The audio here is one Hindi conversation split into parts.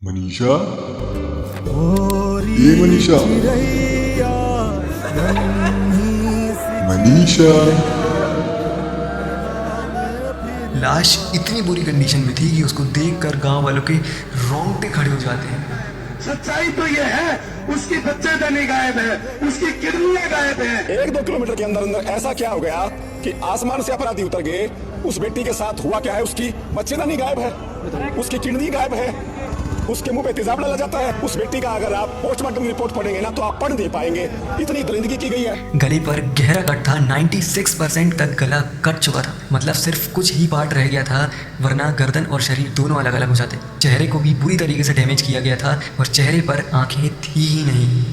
मनीषा, ये मनीषा, मनीषा। लाश इतनी बुरी कंडीशन में थी कि उसको देखकर गांव वालों के रोंगटे खड़े हो जाते हैं। सच्चाई तो ये है, उसकी बच्चेदानी गायब है, उसकी किडनियां गायब है। 1-2 किलोमीटर के अंदर अंदर ऐसा क्या हो गया कि आसमान से अपराधी उतर गए। उस बेटी के साथ हुआ क्या है? उसकी बच्चेदानी गायब है, उसकी किडनी गायब है, उसके मुंह पे तेजाब डाला जाता है। उस बेटी का अगर आप पोस्टमार्टम रिपोर्ट पढ़ेंगे ना तो आप पढ़ नहीं पाएंगे, इतनी दरिंदगी की गई है। गले पर गहरा कट था, 96% तक गला कट चुका था। मतलब सिर्फ कुछ ही पार्ट रह गया था, वरना गर्दन और शरीर दोनों अलग अलग हो जाते। चेहरे को भी बुरी तरीके से डैमेज किया गया था और चेहरे पर आंखें थी ही नहीं।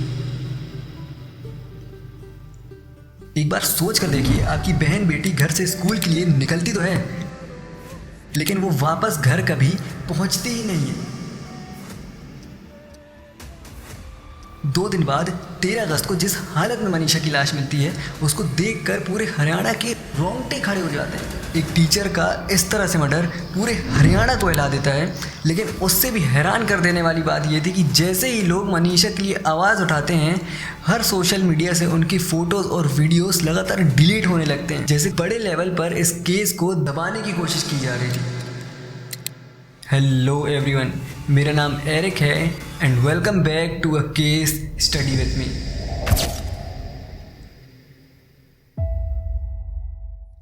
एक बार सोच कर देखिए, आपकी बहन बेटी घर से स्कूल के लिए निकलती तो है, लेकिन वो वापस घर कभी पहुंचती ही नहीं है। 2 दिन बाद 13 अगस्त को जिस हालत में मनीषा की लाश मिलती है, उसको देखकर पूरे हरियाणा के रोंगटे खड़े हो जाते हैं। एक टीचर का इस तरह से मर्डर पूरे हरियाणा को हिला देता है। लेकिन उससे भी हैरान कर देने वाली बात यह थी कि जैसे ही लोग मनीषा के लिए आवाज़ उठाते हैं, हर सोशल मीडिया से उनकी फ़ोटोज़ और वीडियोस लगातार डिलीट होने लगते हैं, जैसे बड़े लेवल पर इस केस को दबाने की कोशिश की जा रही थी। हेलो एवरीवन, मेरा नाम एरिक है and welcome back to a case study with me.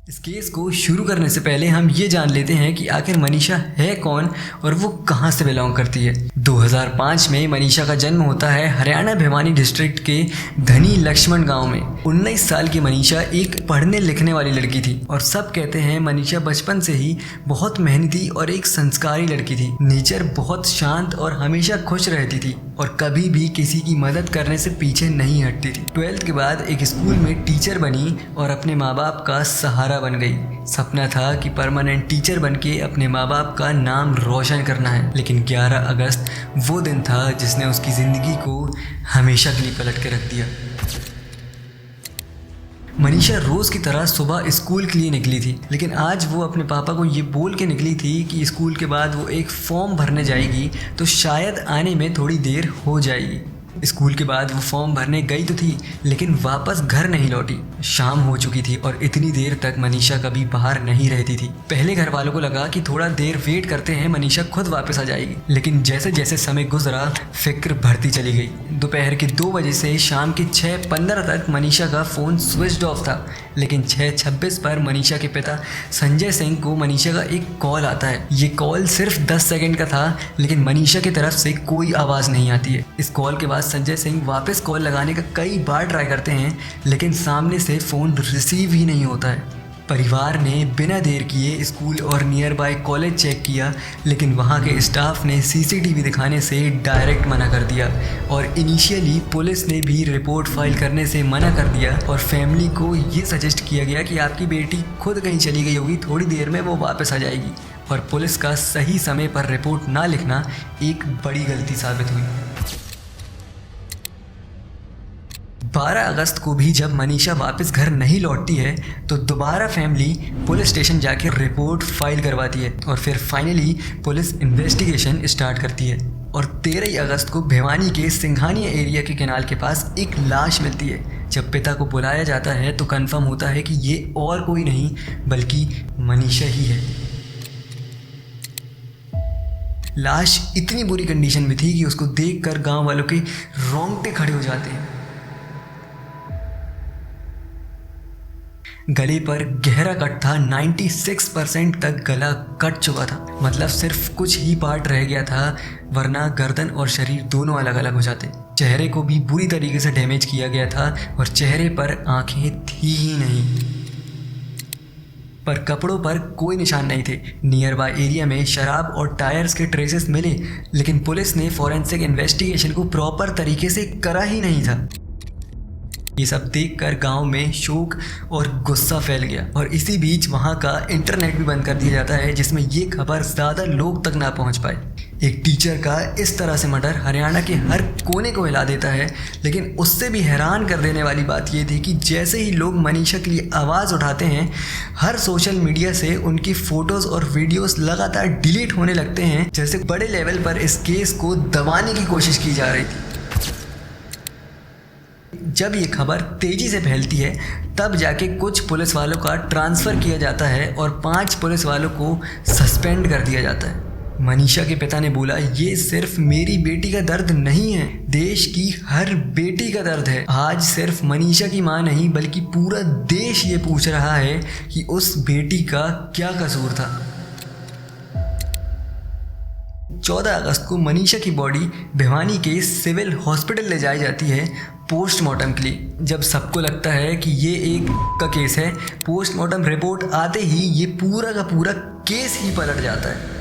इस केस को शुरू करने से पहले हम ये जान लेते हैं कि आखिर मनीषा है कौन और वो कहाँ से बिलोंग करती है। 2005 में मनीषा का जन्म होता है हरियाणा भिवानी डिस्ट्रिक्ट के धनी लक्ष्मण गांव में। 19 साल की मनीषा एक पढ़ने लिखने वाली लड़की थी और सब कहते हैं मनीषा बचपन से ही बहुत मेहनती और एक संस्कारी लड़की थी। नेचर बहुत शांत और हमेशा खुश रहती थी और कभी भी किसी की मदद करने से पीछे नहीं हटती थी। 12th के बाद एक स्कूल में टीचर बनी और अपने माँ बाप का सहारा बन गई। सपना था कि परमानेंट टीचर बनके अपने माँ बाप का नाम रोशन करना है। लेकिन 11 अगस्त वो दिन था जिसने उसकी ज़िंदगी को हमेशा के लिए पलट के रख दिया। मनीषा रोज़ की तरह सुबह स्कूल के लिए निकली थी, लेकिन आज वो अपने पापा को ये बोल के निकली थी कि स्कूल के बाद वो एक फॉर्म भरने जाएगी तो शायद आने में थोड़ी देर हो जाएगी। स्कूल के बाद वो फॉर्म भरने गई तो थी, लेकिन वापस घर नहीं लौटी। शाम हो चुकी थी और इतनी देर तक मनीषा कभी बाहर नहीं रहती थी। पहले घर वालों को लगा कि थोड़ा देर वेट करते हैं, मनीषा खुद वापस आ जाएगी। लेकिन जैसे जैसे समय गुजरा, फिक्र बढ़ती चली गई। दोपहर के 2 बजे से शाम के 6:15 तक मनीषा का फ़ोन स्विच्ड ऑफ था। लेकिन 6:26 पर मनीषा के पिता संजय सिंह को मनीषा का एक कॉल आता है। ये कॉल सिर्फ 10 सेकंड का था, लेकिन मनीषा की तरफ से कोई आवाज़ नहीं आती है। इस कॉल के बाद संजय सिंह वापस कॉल लगाने का कई बार ट्राई करते हैं, लेकिन सामने से फ़ोन रिसीव ही नहीं होता है। परिवार ने बिना देर किए स्कूल और नियर बाय कॉलेज चेक किया, लेकिन वहाँ के स्टाफ ने सीसीटीवी दिखाने से डायरेक्ट मना कर दिया और इनिशियली पुलिस ने भी रिपोर्ट फाइल करने से मना कर दिया और फैमिली को ये सजेस्ट किया गया कि आपकी बेटी खुद कहीं चली गई होगी, थोड़ी देर में वो वापस आ जाएगी। और पुलिस का सही समय पर रिपोर्ट ना लिखना एक बड़ी गलती साबित हुई। 12 अगस्त को भी जब मनीषा वापस घर नहीं लौटती है तो दोबारा फैमिली पुलिस स्टेशन जाकर रिपोर्ट फाइल करवाती है और फिर फाइनली पुलिस इन्वेस्टिगेशन स्टार्ट करती है। और 13 अगस्त को भिवानी के सिंघानिया एरिया के कैनाल के पास एक लाश मिलती है। जब पिता को बुलाया जाता है तो कंफर्म होता है कि ये और कोई नहीं बल्कि मनीषा ही है। लाश इतनी बुरी कंडीशन में थी कि उसको देखकर गांव वालों के रोंगटे खड़े हो जाते हैं। गले पर गहरा कट था, 96% तक गला कट चुका था। मतलब सिर्फ कुछ ही पार्ट रह गया था, वरना गर्दन और शरीर दोनों अलग अलग हो जाते। चेहरे को भी बुरी तरीके से डैमेज किया गया था और चेहरे पर आंखें थी ही नहीं। पर कपड़ों पर कोई निशान नहीं थे। नियर बाय एरिया में शराब और टायर्स के ट्रेसेस मिले, लेकिन पुलिस ने फॉरेंसिक इन्वेस्टिगेशन को प्रॉपर तरीके से करा ही नहीं था। ये सब देखकर गांव में शोक और गुस्सा फैल गया और इसी बीच वहां का इंटरनेट भी बंद कर दिया जाता है, जिसमें ये खबर ज़्यादा लोग तक ना पहुंच पाए। एक टीचर का इस तरह से मर्डर हरियाणा के हर कोने को हिला देता है, लेकिन उससे भी हैरान कर देने वाली बात ये थी कि जैसे ही लोग मनीषा के लिए आवाज़ उठाते हैं, हर सोशल मीडिया से उनकी फ़ोटोज़ और वीडियोस लगातार डिलीट होने लगते हैं, जैसे बड़े लेवल पर इस केस को दबाने की कोशिश की जा रही थी। जब ये खबर तेज़ी से फैलती है तब जाके कुछ पुलिस वालों का ट्रांसफ़र किया जाता है और 5 पुलिस वालों को सस्पेंड कर दिया जाता है। मनीषा के पिता ने बोला, ये सिर्फ मेरी बेटी का दर्द नहीं है, देश की हर बेटी का दर्द है। आज सिर्फ मनीषा की मां नहीं बल्कि पूरा देश ये पूछ रहा है कि उस बेटी का क्या कसूर था। 14 अगस्त को मनीषा की बॉडी भिवानी के सिविल हॉस्पिटल ले जाई जाती है पोस्टमार्टम के लिए। जब सबको लगता है कि ये एक का केस है, पोस्टमार्टम रिपोर्ट आते ही ये पूरा का पूरा केस ही पलट जाता है।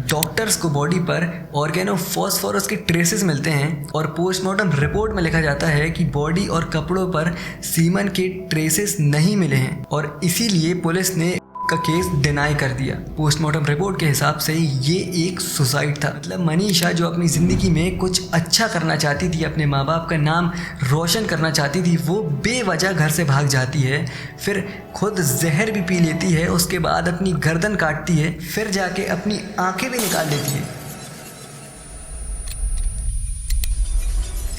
डॉक्टर्स को बॉडी पर ऑर्गेनोफॉस्फोरस के ट्रेसेस मिलते हैं और पोस्टमार्टम रिपोर्ट में लिखा जाता है कि बॉडी और कपड़ों पर सीमन के ट्रेसेस नहीं मिले हैं और इसीलिए पुलिस ने का केस डिनाई कर दिया। पोस्टमार्टम रिपोर्ट के हिसाब से ये एक सुसाइड था। मतलब मनीषा जो अपनी ज़िंदगी में कुछ अच्छा करना चाहती थी, अपने माँ बाप का नाम रोशन करना चाहती थी, वो बेवजह घर से भाग जाती है, फिर खुद जहर भी पी लेती है, उसके बाद अपनी गर्दन काटती है, फिर जाके अपनी आंखें भी निकाल लेती है।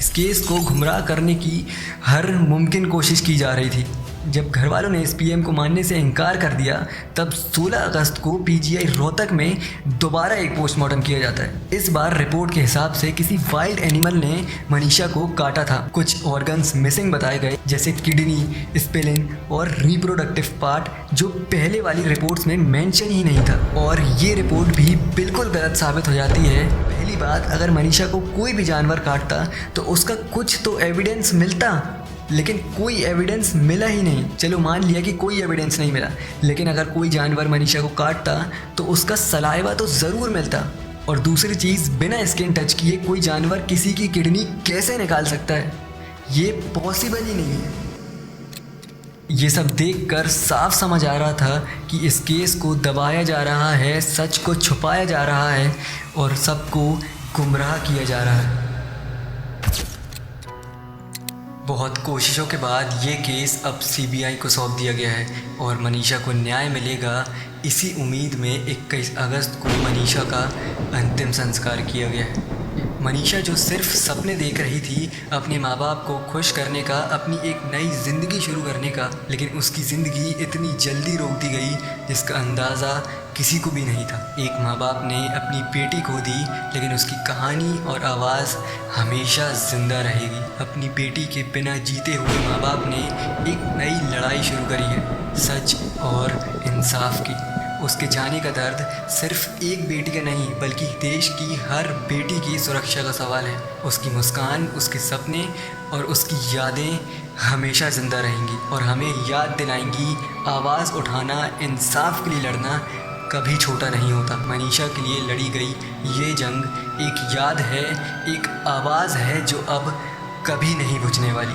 इस केस को गुमराह करने की हर मुमकिन कोशिश की जा रही थी। जब घर वालों ने एसपीएम को मानने से इनकार कर दिया तब 16 अगस्त को पीजीआई रोहतक में दोबारा एक पोस्टमार्टम किया जाता है। इस बार रिपोर्ट के हिसाब से किसी वाइल्ड एनिमल ने मनीषा को काटा था। कुछ ऑर्गन्स मिसिंग बताए गए, जैसे किडनी, स्प्लीन और रिप्रोडक्टिव पार्ट, जो पहले वाली रिपोर्ट्स में मेंशन ही नहीं था। और ये रिपोर्ट भी बिल्कुल गलत साबित हो जाती है। पहली बात, अगर मनीषा को कोई भी जानवर काटता तो उसका कुछ तो एविडेंस मिलता, लेकिन कोई एविडेंस मिला ही नहीं। चलो मान लिया कि कोई एविडेंस नहीं मिला, लेकिन अगर कोई जानवर मनीषा को काटता तो उसका सलाइवा तो ज़रूर मिलता। और दूसरी चीज़, बिना स्किन टच किए कोई जानवर किसी की किडनी कैसे निकाल सकता है? ये पॉसिबल ही नहीं है। ये सब देखकर साफ समझ आ रहा था कि इस केस को दबाया जा रहा है, सच को छुपाया जा रहा है और सबको गुमराह किया जा रहा है। बहुत कोशिशों के बाद ये केस अब सीबीआई को सौंप दिया गया है और मनीषा को न्याय मिलेगा। इसी उम्मीद में 21 अगस्त को मनीषा का अंतिम संस्कार किया गया है। मनीषा जो सिर्फ सपने देख रही थी अपने माँ बाप को खुश करने का, अपनी एक नई ज़िंदगी शुरू करने का, लेकिन उसकी ज़िंदगी इतनी जल्दी रोक दी गई जिसका अंदाज़ा किसी को भी नहीं था। एक माँ बाप ने अपनी बेटी खो दी, लेकिन उसकी कहानी और आवाज़ हमेशा ज़िंदा रहेगी। अपनी बेटी के बिना जीते हुए माँ बाप ने एक नई लड़ाई शुरू करी है, सच और इंसाफ की। उसके जाने का दर्द सिर्फ एक बेटी का नहीं बल्कि देश की हर बेटी की सुरक्षा का सवाल है। उसकी मुस्कान, उसके सपने और उसकी यादें हमेशा ज़िंदा रहेंगी और हमें याद दिलाएंगी आवाज़ उठाना, इंसाफ के लिए लड़ना कभी छोटा नहीं होता। मनीषा के लिए लड़ी गई ये जंग एक याद है, एक आवाज़ है जो अब कभी नहीं बुझने वाली।